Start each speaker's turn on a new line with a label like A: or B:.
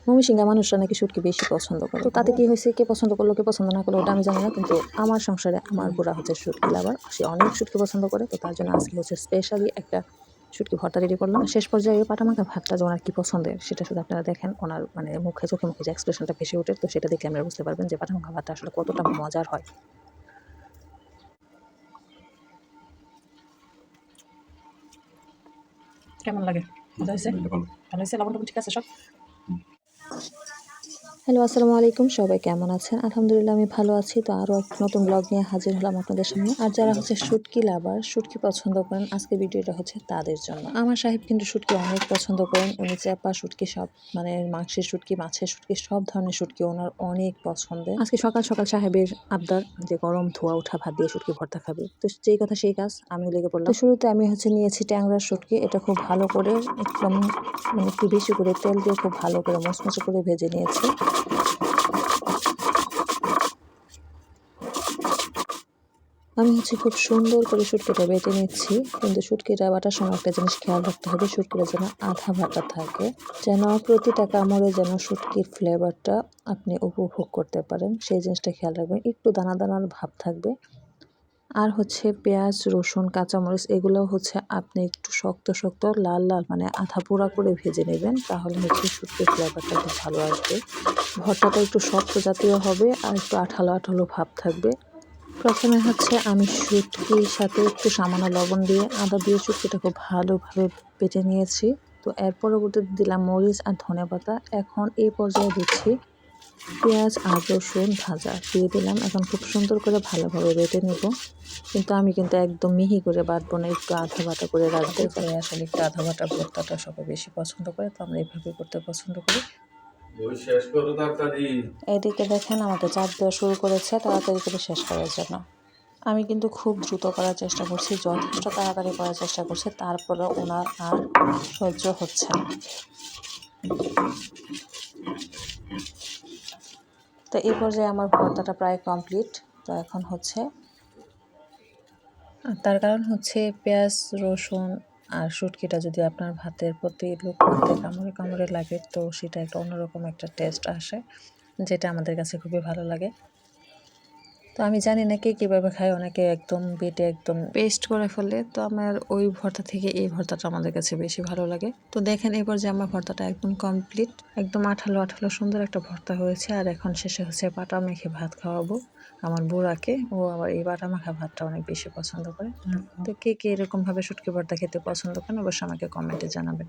A: ময়মনসিংহের মানুষরা নাকি শুটকি বেশি পছন্দ করে। তো তাতে কি হয়েছে, কে পছন্দ করলো কে পছন্দ না করলো ওটা আমি জানি না, কিন্তু আমার সংসারে আমার বুড়া হচ্ছে শুটকি লাভার, সে অনেক শুটকি পছন্দ করে। তো তার জন্য আজকে হচ্ছে স্পেশালি একটা শুটকি ভর্তা রেডি করলাম। শেষ পর্যায়ে পাটা মাখা ভাতটা যে ওনার কি পছন্দের সেটা শুধু আপনারা দেখেন, ওনার মানে মুখে চোখে মুখে যে এক্সপ্রেশনটা ভেসে ওঠে, তো সেটা দেখলে আপনারা বুঝতে পারবেন যে পাটা মাখা ভাতটা আসলে কতটা মজার হয়। কেমন লাগে? মজা হয়েছে? ভালো হয়েছে? লবণ টবণ ঠিক আছে সব? হ্যালো, আসসালামু আলাইকুম। সবাই কেমন আছেন? আলহামদুলিল্লাহ আমি ভালো আছি। তো আরও একটা নতুন ব্লগ নিয়ে হাজির হলাম আপনাদের সামনে। আর যারা হচ্ছে শুটকি লাভার, শুটকি পছন্দ করেন, আজকে ভিডিওটা হচ্ছে তাদের জন্য। আমার সাহেব কিন্তু শুটকি অনেক পছন্দ করেন। উনি চ্যাপা শুটকি সব মানে মাংসের শুটকি, মাছের শুটকি সব ধরনের শুটকি ওনার অনেক পছন্দের। আজকে সকাল সকাল সাহেবের আবদার যে গরম ধোয়া ওঠা ভাত দিয়ে শুটকি ভর্তা খাবে। তো যেই কথা সেই কাজ, আমিও লেগে পড়লাম। তো শুরুতে আমি হচ্ছে নিয়েছি ট্যাংরার শুটকি। এটা খুব ভালো করে একদম মানে একটু বেশি করে তেল দিয়ে খুব ভালো করে মচমচে করে ভেজে নিয়েছি। আমি হচ্ছে খুব সুন্দর করে শুটকিটা বেটে নিচ্ছি, কিন্তু শুটকিটা বাটার সময় একটা জিনিস খেয়াল রাখতে হবে, শুটকিটা যেন আধা বাটা থাকে, যেন প্রতিটা কামড়ে যেন শুটকির ফ্লেভারটা আপনি উপভোগ করতে পারেন, সেই জিনিসটা খেয়াল রাখবেন। একটু দানা দানার ভাব থাকবে। আর হচ্ছে পেঁয়াজ, রসুন, কাঁচামরিচ এগুলো হচ্ছে আপনি একটু শক্ত শক্ত লাল লাল মানে আধা পোড়া করে ভেজে নেবেন, তাহলে হচ্ছে শুটকির ফ্লেভারটা খুব ভালো আসবে। ভর্তাটা একটু শক্ত জাতীয় হবে আর একটু আঠালো আঠালো ভাব থাকবে। প্রথমে হচ্ছে আমি শুটকির সাথে একটু সামান্য লবণ দিয়ে আদা দিয়ে শুটকিটা খুব ভালোভাবে বেটে নিয়েছি। তো এর পরবর্তীতে দিলাম মরিচ আর ধনেপাতা। এখন এই পর্যায়ে দিচ্ছি পেঁয়াজ আর রসুন ভাজা দিয়ে দিলাম। এখন খুব সুন্দর করে ভালোভাবে বেটে নেব, কিন্তু আমি কিন্তু একদম মিহি করে বাটবো না, একটু আধা বাটা করে রাখবো। আসলে একটু আধা বাটা ভর্তাটা সবাই বেশি পছন্দ করে, তো আমরা এইভাবে করতে পছন্দ করি। এদিকে দেখেন আমাকে চাপ দেওয়া শুরু করেছে তাড়াতাড়ি করে শেষ করার জন্য। আমি কিন্তু খুব দ্রুত করার চেষ্টা করছি, যথেষ্ট তাড়াতাড়ি করার চেষ্টা করছি, তারপরে ওনার আর সহ্য হচ্ছে না। তো এই পর্যায়ে আমার ভর্তাটা প্রায় কমপ্লিট। তো এখন হচ্ছে তার কারণ হচ্ছে পেঁয়াজ, রসুন আর শুটকিটা যদি আপনার ভাতের প্রতি লুকমাতে কামড়ে কামড়ে লাগে, তো সেটা একটা অন্যরকম একটা টেস্ট আসে, যেটা আমাদের কাছে খুবই ভালো লাগে। তো আমি জানি না কে কীভাবে খায়, অনেকে একদম বেটে একদম পেস্ট করে ফেলে। তো আমার ওই ভর্তা থেকে এই ভর্তাটা আমাদের কাছে বেশি ভালো লাগে। তো দেখেন এবার যে আমার ভর্তাটা একদম কমপ্লিট, একদম আঠালো আঠালো সুন্দর একটা ভর্তা হয়েছে। আর এখন শেষে হচ্ছে বাটা মেখে ভাত খাওয়াবো আমার বুড়াকে। ও আবার এই বাটা মাখা ভাতটা অনেক বেশি পছন্দ করে। তো কে কে এরকম ভাবে শুটকি ভর্তা খেতে পছন্দ করেন অবশ্যই আমাকে কমেন্টে জানাবেন।